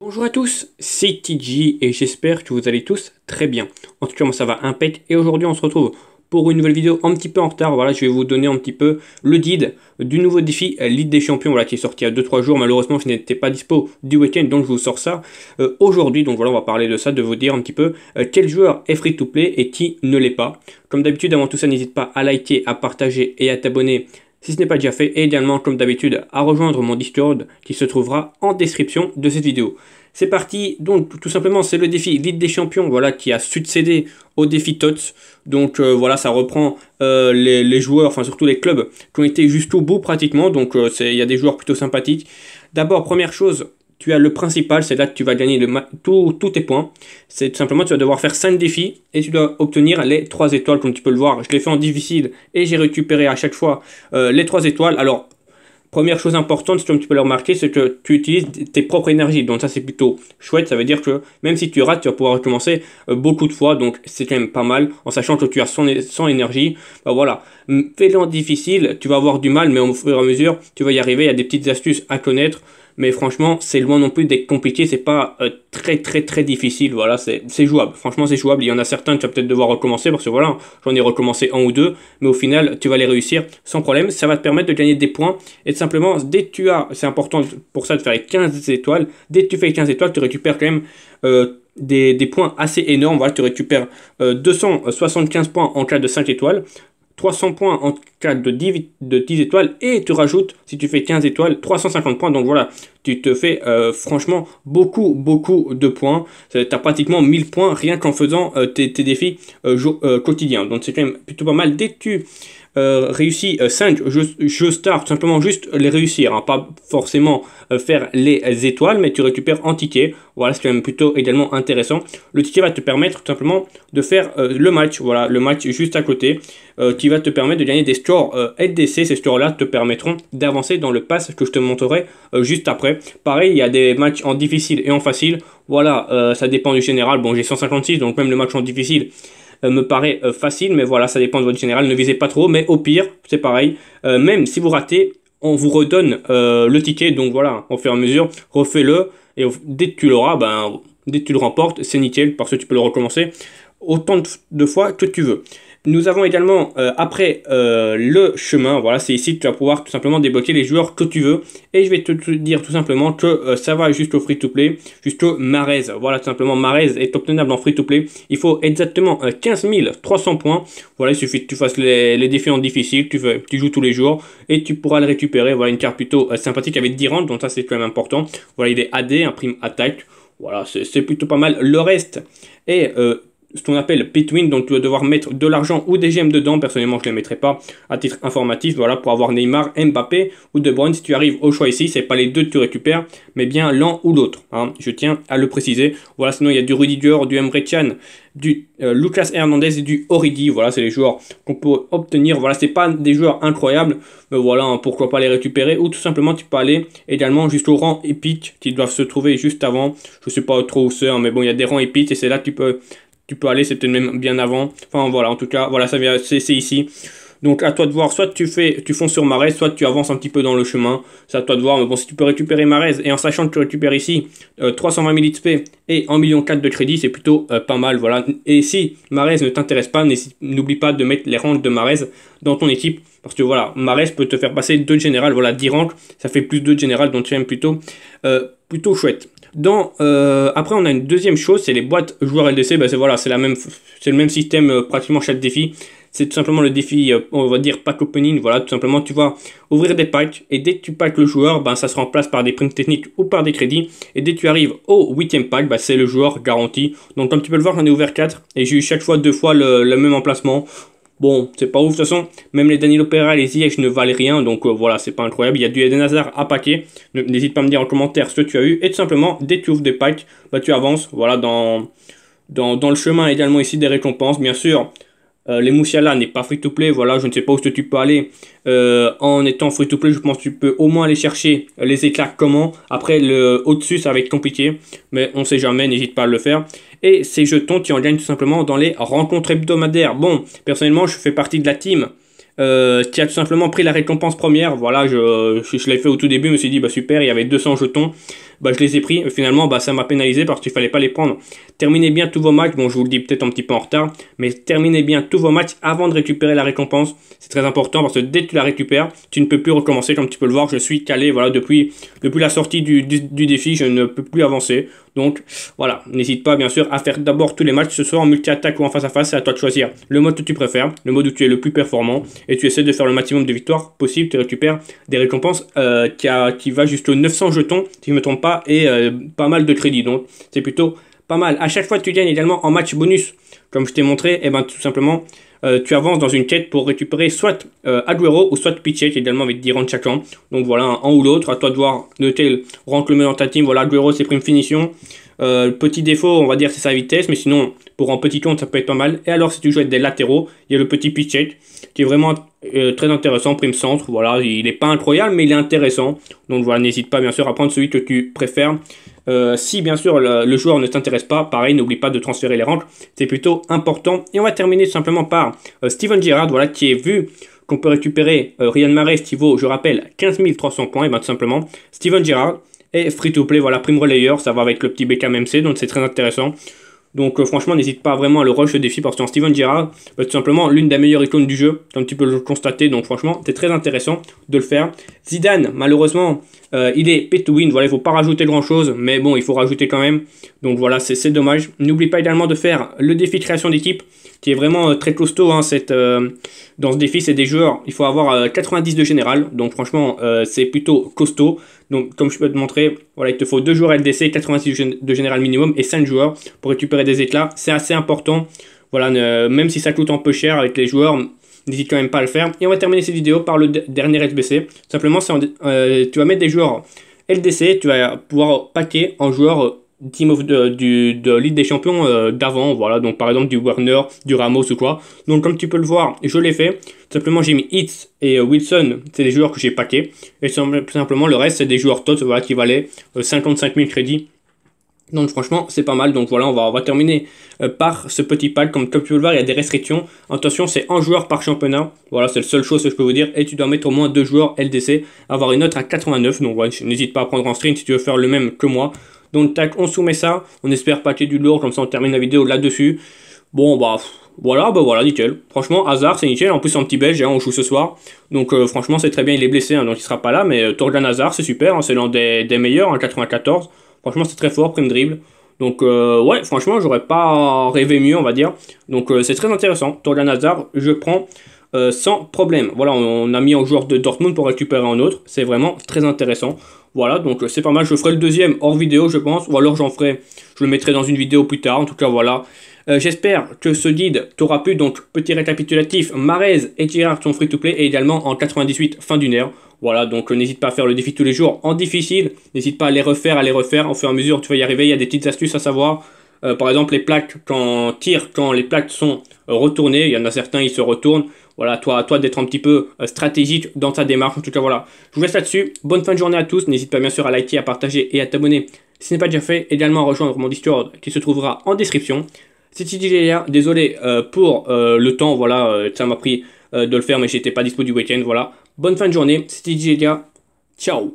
Bonjour à tous, c'est TG et j'espère que vous allez tous très bien. En tout cas, moi ça va impec et aujourd'hui on se retrouve pour une nouvelle vidéo un petit peu en retard. Voilà, je vais vous donner un petit peu le guide du nouveau défi Ligue des Champions, voilà, qui est sorti il y a 2-3 jours. Malheureusement, je n'étais pas dispo du week-end, donc je vous sors ça aujourd'hui. Donc voilà, on va parler de ça, de vous dire un petit peu quel joueur est free to play et qui ne l'est pas. Comme d'habitude, avant tout ça, n'hésite pas à liker, à partager et à t'abonner si ce n'est pas déjà fait, et également, comme d'habitude, à rejoindre mon Discord qui se trouvera en description de cette vidéo. C'est parti, donc tout simplement c'est le défi Ligue des Champions, voilà, qui a succédé au défi TOTS. Donc voilà, ça reprend les joueurs, enfin surtout les clubs qui ont été jusqu'au bout pratiquement, donc il y a des joueurs plutôt sympathiques. D'abord, première chose, tu as le principal, c'est là que tu vas gagner tous tes points. C'est tout simplement, tu vas devoir faire 5 défis et tu dois obtenir les 3 étoiles, comme tu peux le voir. Je l'ai fait en difficile et j'ai récupéré à chaque fois les 3 étoiles. Alors, première chose importante, comme tu peux le remarquer, c'est que tu utilises tes propres énergies. Donc ça, c'est plutôt chouette. Ça veut dire que même si tu rates, tu vas pouvoir recommencer beaucoup de fois. Donc c'est quand même pas mal, en sachant que tu as 100 énergie. Bah voilà, fais-le en difficile, tu vas avoir du mal, mais au fur et à mesure, tu vas y arriver. Il y a des petites astuces à connaître. Mais franchement, c'est loin non plus d'être compliqué, c'est pas très difficile, voilà, c'est jouable. Franchement, c'est jouable. Il y en a certains que tu vas peut-être devoir recommencer parce que voilà, j'en ai recommencé un ou deux, mais au final, tu vas les réussir sans problème. Ça va te permettre de gagner des points et tout simplement, dès que tu as, c'est important pour ça de faire les 15 étoiles, dès que tu fais les 15 étoiles, tu récupères quand même des points assez énormes. Voilà, tu récupères 275 points en cas de 5 étoiles. 300 points en cas de 10 étoiles et tu rajoutes, si tu fais 15 étoiles, 350 points. Donc voilà, tu te fais franchement beaucoup de points. Tu as pratiquement 1000 points rien qu'en faisant tes défis quotidiens. Donc c'est quand même plutôt pas mal. Dès que tu réussis 5 jeux stars, tout simplement juste les réussir, hein, pas forcément faire les étoiles, mais tu récupères en ticket. Voilà, c'est quand même plutôt également intéressant. Le ticket va te permettre tout simplement de faire le match, voilà, le match juste à côté, qui va te permettre de gagner des scores LDC. Ces scores-là te permettront d'avancer dans le pass que je te montrerai juste après. Pareil, il y a des matchs en difficile et en facile. Voilà, ça dépend du général. Bon, j'ai 156, donc même le match en difficile me paraît facile, mais voilà, ça dépend de votre général. Ne visez pas trop, mais au pire, c'est pareil. Même si vous ratez, on vous redonne le ticket. Donc voilà, au fur et à mesure, refais-le. Et dès que tu l'auras, dès que tu le remportes, c'est nickel, parce que tu peux le recommencer autant de fois que tu veux. Nous avons également, après le chemin, voilà, c'est ici que tu vas pouvoir tout simplement débloquer les joueurs que tu veux. Et je vais te dire tout simplement que ça va jusqu'au free-to-play, jusqu'au Marez. Voilà, tout simplement, Marez est obtenable en free-to-play. Il faut exactement 15 300 points. Voilà, il suffit que tu fasses les défis en difficile, tu joues tous les jours et tu pourras le récupérer. Voilà, une carte plutôt sympathique avec 10 rangs, donc ça c'est quand même important. Voilà, il est AD, un prime attaque. Voilà, c'est plutôt pas mal. Le reste est ce qu'on appelle pay to win, donc tu vas devoir mettre de l'argent ou des gemmes dedans. Personnellement, je ne les mettrai pas à titre informatif. Voilà, pour avoir Neymar, Mbappé ou De Bruyne. Si tu arrives au choix ici, c'est pas les deux que tu récupères, mais bien l'un ou l'autre, hein. Je tiens à le préciser. Voilà, sinon il y a du Rudiger, du Emre Can, du Lucas Hernandez et du Origi. Voilà, c'est les joueurs qu'on peut obtenir. Voilà, c'est pas des joueurs incroyables, mais voilà, hein, pourquoi pas les récupérer. Ou tout simplement, tu peux aller également jusqu'au rang épique qui doivent se trouver juste avant. Je sais pas trop où c'est, hein, mais bon, il y a des rangs épiques et c'est là que tu peux aller, c'est peut-être même bien avant. Enfin voilà, en tout cas, voilà, c'est ici. Donc à toi de voir, soit tu fonces sur Marez, soit tu avances un petit peu dans le chemin. C'est à toi de voir, mais bon, si tu peux récupérer Marez, et en sachant que tu récupères ici 320 000 XP et 1,4 million de crédit, c'est plutôt pas mal, voilà. Et si Marez ne t'intéresse pas, n'oublie pas de mettre les rangs de Marez dans ton équipe. Parce que voilà, Marez peut te faire passer 2 de général, voilà, 10 rangs, ça fait plus 2 de général, donc c'est même plutôt chouette. Après, on a une deuxième chose, c'est les boîtes joueurs LDC. C'est voilà, c'est le même système pratiquement chaque défi. C'est tout simplement le défi, on va dire pack opening. Voilà, tout simplement, tu vas ouvrir des packs et dès que tu packs le joueur, ça se remplace par des primes techniques ou par des crédits. Et dès que tu arrives au 8e pack, c'est le joueur garanti. Donc, comme tu peux le voir, j'en ai ouvert 4 et j'ai eu chaque fois 2 fois le même emplacement. Bon, c'est pas ouf de toute façon, même les Danilo Pereira et les Ziyech ne valent rien, donc voilà, c'est pas incroyable. Il y a du Eden Hazard à paquer, n'hésite pas à me dire en commentaire ce que tu as eu, et tout simplement, dès que tu ouvres des packs, tu avances, voilà, dans le chemin également ici des récompenses, bien sûr. Les Moussiala n'est pas free to play, voilà, je ne sais pas où tu peux aller en étant free to play. Je pense que tu peux au moins aller chercher les éclats comment. Après, au-dessus, ça va être compliqué, mais on sait jamais, n'hésite pas à le faire. Et ces jetons, tu en gagnes tout simplement dans les rencontres hebdomadaires. Bon, personnellement, je fais partie de la team qui a tout simplement pris la récompense première. Voilà, je l'ai fait au tout début, je me suis dit, super, il y avait 200 jetons. bah, je les ai pris. Finalement, bah, ça m'a pénalisé parce qu'il fallait pas les prendre. Terminez bien tous vos matchs. Bon, je vous le dis peut-être un petit peu en retard, mais terminez bien tous vos matchs avant de récupérer la récompense. C'est très important parce que dès que tu la récupères, tu ne peux plus recommencer. Comme tu peux le voir, je suis calé. Voilà, depuis la sortie du défi, je ne peux plus avancer. Donc voilà, n'hésite pas bien sûr à faire d'abord tous les matchs, que ce soit en multi-attaque ou en face-à-face, c'est à toi de choisir le mode que tu préfères, le mode où tu es le plus performant, et tu essaies de faire le maximum de victoires possible, tu récupères des récompenses qui va jusqu'aux 900 jetons, si je ne me trompe pas, et pas mal de crédits, donc c'est plutôt pas mal. À chaque fois tu gagnes également en match bonus, comme je t'ai montré, et ben tout simplement, tu avances dans une quête pour récupérer soit Agüero ou soit Piqué, également avec 10 rangs chacun. Donc voilà, un ou l'autre, à toi de voir de quel rank le met dans ta team. Voilà, Agüero c'est prime finition. Petit défaut, on va dire, c'est sa vitesse, mais sinon, pour un petit compte, ça peut être pas mal. Et alors, si tu joues avec des latéraux, il y a le petit Piqué, qui est vraiment très intéressant, prime centre. Voilà, il n'est pas incroyable, mais il est intéressant. Donc voilà, n'hésite pas bien sûr à prendre celui que tu préfères. Si bien sûr le joueur ne t'intéresse pas, pareil, n'oublie pas de transférer les ranks, c'est plutôt important. Et on va terminer tout simplement par Steven Gerrard, voilà, qui est vu qu'on peut récupérer Riyad Mahrez qui vaut, je rappelle, 15 300 points, et bien tout simplement, Steven Gerrard est free to play, voilà, prime relayeur, ça va avec le petit Beckham MC, donc c'est très intéressant. Donc franchement, n'hésite pas vraiment à le rush le défi parce qu'en Steven Gerrard, tout simplement l'une des meilleures icônes du jeu, comme tu peux le constater. Donc franchement, c'est très intéressant de le faire. Zidane, malheureusement, il est pay to win. Voilà, il faut pas rajouter grand chose, mais bon, il faut rajouter quand même. Donc voilà, c'est dommage. N'oublie pas également de faire le défi de création d'équipe, qui est vraiment très costaud. Hein, dans ce défi, c'est des joueurs, il faut avoir 90 de général. Donc franchement, c'est plutôt costaud. Donc, comme je peux te montrer, voilà, il te faut 2 joueurs LDC, 86 de général minimum et 5 joueurs pour récupérer des éclats. C'est assez important. Voilà, même si ça coûte un peu cher avec les joueurs, n'hésite quand même pas à le faire. Et on va terminer cette vidéo par le dernier SBC. Simplement, tu vas mettre des joueurs LDC, tu vas pouvoir paquer en joueurs Team of de Ligue des Champions d'avant, voilà, donc par exemple du Werner, du Ramos ou quoi. Donc comme tu peux le voir, je l'ai fait. Simplement j'ai mis Hitz et Wilson, c'est des joueurs que j'ai paqués. Et simplement le reste c'est des joueurs TOTS, voilà, qui valaient 55 000 crédits. Donc franchement c'est pas mal. Donc voilà, on va terminer par ce petit pack. Comme tu peux le voir, il y a des restrictions. Attention, c'est un joueur par championnat. Voilà, c'est la seule chose que je peux vous dire. Et tu dois mettre au moins 2 joueurs LDC, avoir une note à 89. Donc voilà, n'hésite pas à prendre en stream si tu veux faire le même que moi. Donc tac, on soumet ça, on espère paquer du lourd, comme ça on termine la vidéo là-dessus. Bon bah voilà, nickel. Franchement, Hazard c'est nickel, en plus c'est un petit belge, hein, on joue ce soir. Donc franchement c'est très bien, il est blessé, hein, donc il sera pas là, mais Torgan Hazard c'est super, hein, c'est l'un des meilleurs, en 94. Franchement c'est très fort, prime dribble. Donc ouais, franchement j'aurais pas rêvé mieux on va dire. Donc c'est très intéressant, Torgan Hazard, je prends sans problème. Voilà, on a mis un joueur de Dortmund pour récupérer un autre, c'est vraiment très intéressant. Voilà, donc c'est pas mal. Je ferai le deuxième hors vidéo, je pense. Ou alors je le mettrai dans une vidéo plus tard. En tout cas, voilà. J'espère que ce guide t'aura plu. Donc, petit récapitulatif. Mahrez et Gerrard sont free to play. Et également en 98, fin d'une ère. Voilà, donc n'hésite pas à faire le défi tous les jours en difficile. N'hésite pas à les refaire. Au fur et à mesure, tu vas y arriver. Il y a des petites astuces à savoir. Par exemple, les plaques, quand les plaques sont retournées, il y en a certains, ils se retournent. Voilà, à toi d'être un petit peu stratégique dans ta démarche. En tout cas, voilà. Je vous laisse là-dessus. Bonne fin de journée à tous. N'hésite pas bien sûr à liker, à partager et à t'abonner si ce n'est pas déjà fait. Également à rejoindre mon Discord qui se trouvera en description. C'était TJLia. Désolé pour le temps. Voilà, ça m'a pris de le faire, mais j'étais pas dispo du week-end. Voilà. Bonne fin de journée. C'était TJLia. Ciao.